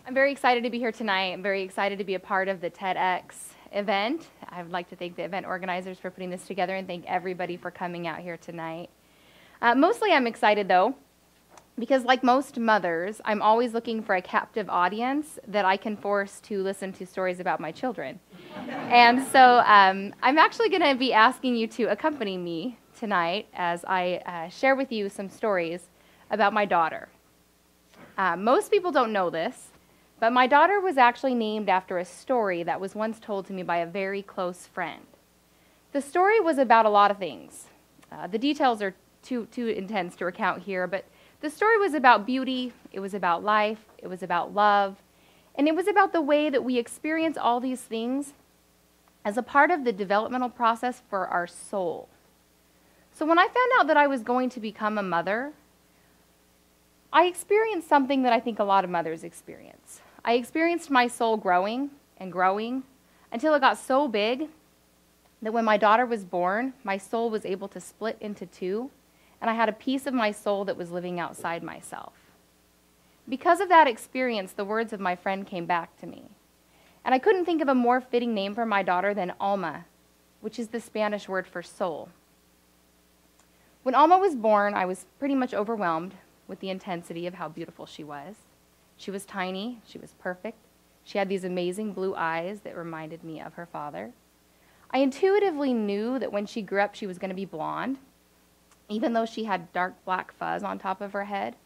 I'm very excited to be here tonight. I'm very excited to be a part of the TEDx event. I would like to thank the event organizers for putting this together and thank everybody for coming out here tonight. Mostly I'm excited though, because like most mothers, I'm always looking for a captive audience that I can force to listen to stories about my children. And so I'm actually going to be asking you to accompany me tonight as I share with you some stories about my daughter. Most people don't know this, but my daughter was actually named after a story that was once told to me by a very close friend. The story was about a lot of things. The details are too intense to recount here, but the story was about beauty, it was about life, it was about love, and it was about the way that we experience all these things as a part of the developmental process for our soul. So when I found out that I was going to become a mother, I experienced something that I think a lot of mothers experience. I experienced my soul growing and growing until it got so big that when my daughter was born, my soul was able to split into two, and I had a piece of my soul that was living outside myself. Because of that experience, the words of my friend came back to me. And I couldn't think of a more fitting name for my daughter than Alma, which is the Spanish word for soul. When Alma was born, I was pretty much overwhelmed with the intensity of how beautiful she was. She was tiny, she was perfect. She had these amazing blue eyes that reminded me of her father. I intuitively knew that when she grew up, she was going to be blonde, even though she had dark black fuzz on top of her head.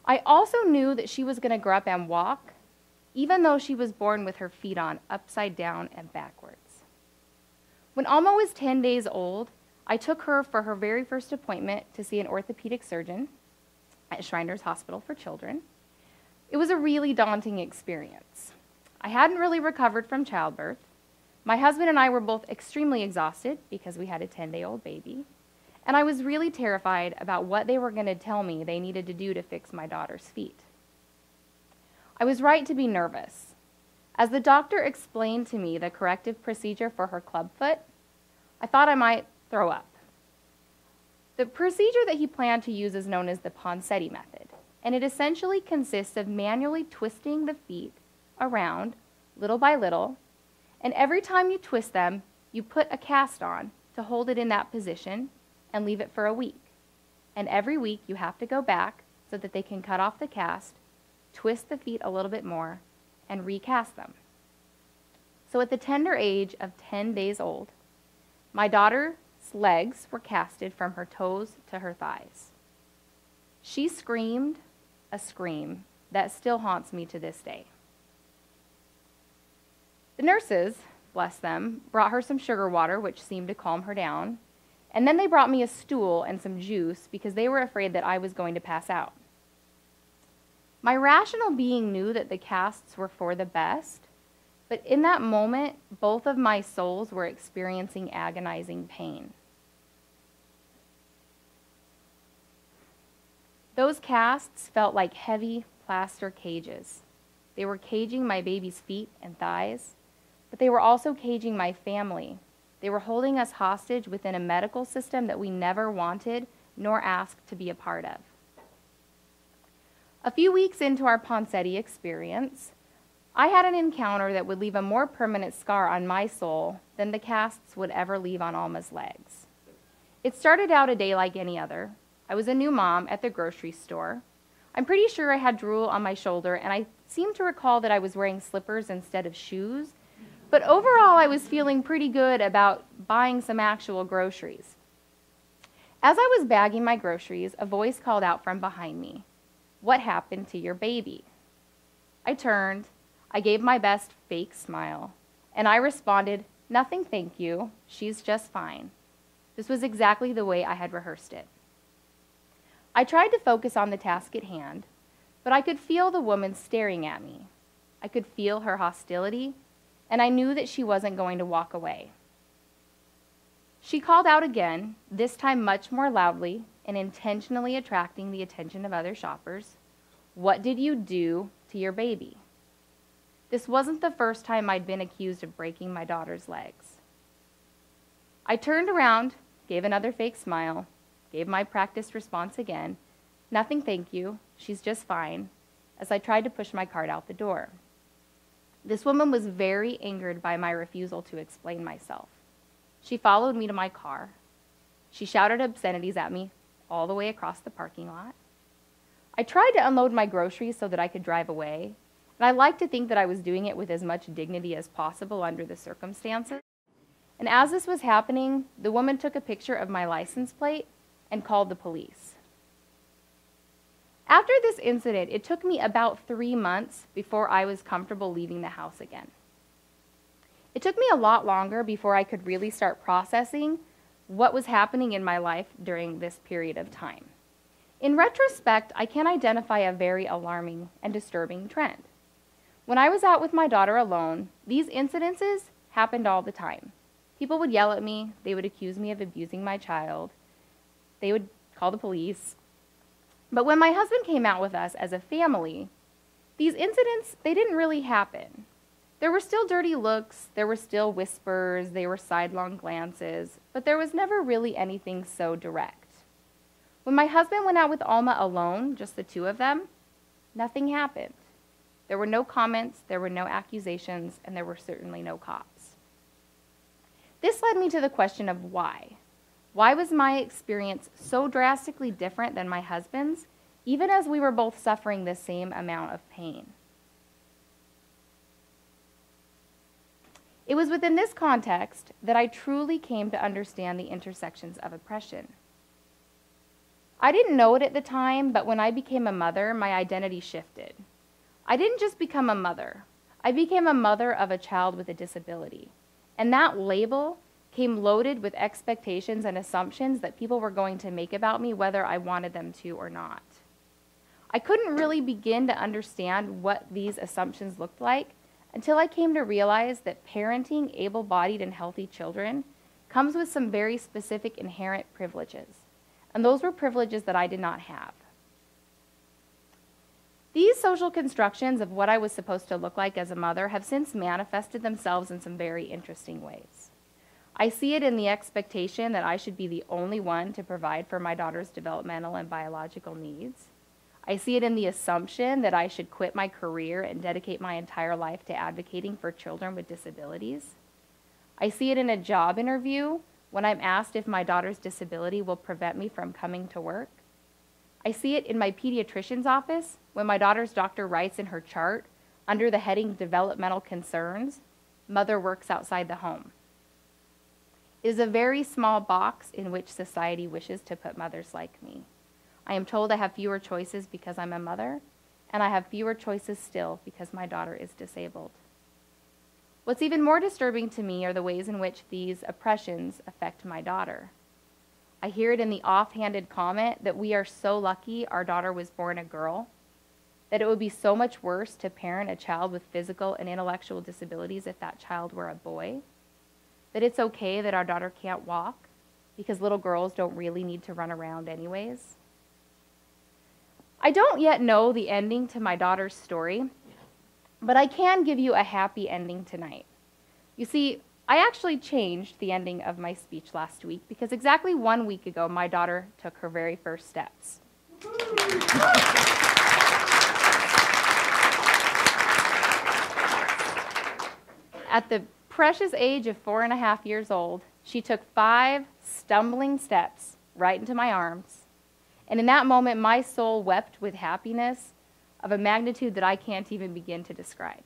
I also knew that she was going to grow up and walk, even though she was born with her feet on upside down and backwards. When Alma was 10 days old, I took her for her very first appointment to see an orthopedic surgeon at Shriners Hospital for Children. It was a really daunting experience. I hadn't really recovered from childbirth. My husband and I were both extremely exhausted because we had a 10-day-old baby, and I was really terrified about what they were going to tell me they needed to do to fix my daughter's feet. I was right to be nervous. As the doctor explained to me the corrective procedure for her clubfoot, I thought I might throw up. The procedure that he planned to use is known as the Ponseti method, and it essentially consists of manually twisting the feet around little by little, and every time you twist them, you put a cast on to hold it in that position and leave it for a week. And every week you have to go back so that they can cut off the cast, twist the feet a little bit more, and recast them. So at the tender age of 10 days old, my daughter's legs were casted from her toes to her thighs. She screamed a scream that still haunts me to this day. The nurses, bless them, brought her some sugar water, which seemed to calm her down, and then they brought me a stool and some juice because they were afraid that I was going to pass out. My rational being knew that the casts were for the best, but in that moment, both of my souls were experiencing agonizing pain. Those casts felt like heavy plaster cages. They were caging my baby's feet and thighs, but they were also caging my family. They were holding us hostage within a medical system that we never wanted nor asked to be a part of. A few weeks into our Ponseti experience, I had an encounter that would leave a more permanent scar on my soul than the casts would ever leave on Alma's legs. It started out a day like any other. I was a new mom at the grocery store. I'm pretty sure I had drool on my shoulder, and I seem to recall that I was wearing slippers instead of shoes. But overall, I was feeling pretty good about buying some actual groceries. As I was bagging my groceries, a voice called out from behind me, "What happened to your baby?" I turned. I gave my best fake smile, and I responded, "Nothing, thank you. She's just fine." This was exactly the way I had rehearsed it. I tried to focus on the task at hand, but I could feel the woman staring at me. I could feel her hostility, and I knew that she wasn't going to walk away. She called out again, this time much more loudly and intentionally attracting the attention of other shoppers. "What did you do to your baby?" This wasn't the first time I'd been accused of breaking my daughter's legs. I turned around, gave another fake smile, gave my practiced response again, "Nothing, thank you. She's just fine," as I tried to push my cart out the door. This woman was very angered by my refusal to explain myself. She followed me to my car. She shouted obscenities at me all the way across the parking lot. I tried to unload my groceries so that I could drive away, and I like to think that I was doing it with as much dignity as possible under the circumstances. And as this was happening, the woman took a picture of my license plate and called the police. After this incident, it took me about 3 months before I was comfortable leaving the house again. It took me a lot longer before I could really start processing what was happening in my life during this period of time. In retrospect, I can identify a very alarming and disturbing trend. When I was out with my daughter alone, these incidences happened all the time. People would yell at me, they would accuse me of abusing my child, they would call the police. But when my husband came out with us as a family, these incidents, they didn't really happen. There were still dirty looks, there were still whispers, there were sidelong glances, but there was never really anything so direct. When my husband went out with Alma alone, just the two of them, nothing happened. There were no comments, there were no accusations, and there were certainly no cops. This led me to the question of why. Why was my experience so drastically different than my husband's, even as we were both suffering the same amount of pain? It was within this context that I truly came to understand the intersections of oppression. I didn't know it at the time, but when I became a mother, my identity shifted. I didn't just become a mother. I became a mother of a child with a disability. And that label came loaded with expectations and assumptions that people were going to make about me, whether I wanted them to or not. I couldn't really begin to understand what these assumptions looked like until I came to realize that parenting able-bodied and healthy children comes with some very specific inherent privileges. And those were privileges that I did not have. These social constructions of what I was supposed to look like as a mother have since manifested themselves in some very interesting ways. I see it in the expectation that I should be the only one to provide for my daughter's developmental and biological needs. I see it in the assumption that I should quit my career and dedicate my entire life to advocating for children with disabilities. I see it in a job interview when I'm asked if my daughter's disability will prevent me from coming to work. I see it in my pediatrician's office when my daughter's doctor writes in her chart, under the heading Developmental Concerns, Mother works outside the home. It is a very small box in which society wishes to put mothers like me. I am told I have fewer choices because I'm a mother, and I have fewer choices still because my daughter is disabled. What's even more disturbing to me are the ways in which these oppressions affect my daughter. I hear it in the offhanded comment that we are so lucky our daughter was born a girl, that it would be so much worse to parent a child with physical and intellectual disabilities if that child were a boy, that it's okay that our daughter can't walk because little girls don't really need to run around anyways. I don't yet know the ending to my daughter's story, but I can give you a happy ending tonight. You see, I actually changed the ending of my speech last week because exactly 1 week ago, my daughter took her very first steps. At the precious age of 4.5 years old, she took 5 stumbling steps right into my arms. And in that moment, my soul wept with happiness of a magnitude that I can't even begin to describe.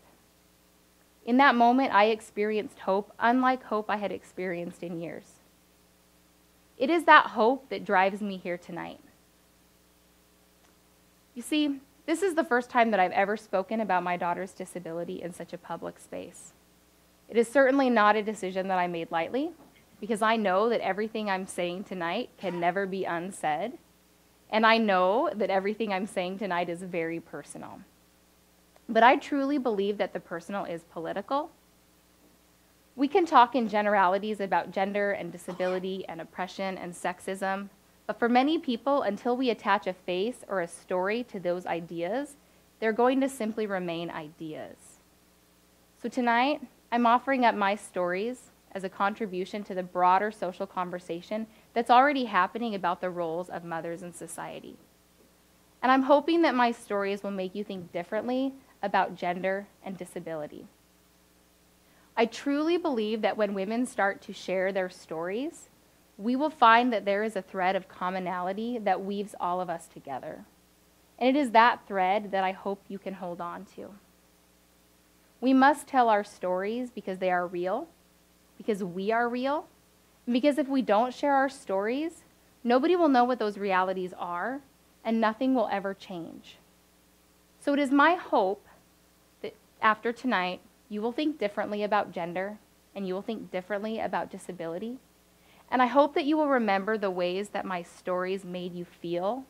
In that moment, I experienced hope, unlike hope I had experienced in years. It is that hope that drives me here tonight. You see, this is the first time that I've ever spoken about my daughter's disability in such a public space. It is certainly not a decision that I made lightly, because I know that everything I'm saying tonight can never be unsaid. And I know that everything I'm saying tonight is very personal. But I truly believe that the personal is political. We can talk in generalities about gender and disability and oppression and sexism, but for many people, until we attach a face or a story to those ideas, they're going to simply remain ideas. So tonight, I'm offering up my stories as a contribution to the broader social conversation that's already happening about the roles of mothers in society. And I'm hoping that my stories will make you think differently about gender and disability. I truly believe that when women start to share their stories, we will find that there is a thread of commonality that weaves all of us together. And it is that thread that I hope you can hold on to. We must tell our stories because they are real, because we are real, and because if we don't share our stories, nobody will know what those realities are, and nothing will ever change. So it is my hope that after tonight, you will think differently about gender, and you will think differently about disability. And I hope that you will remember the ways that my stories made you feel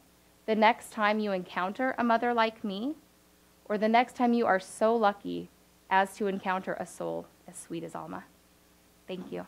the next time you encounter a mother like me, or the next time you are so lucky as to encounter a soul as sweet as Alma. Thank you.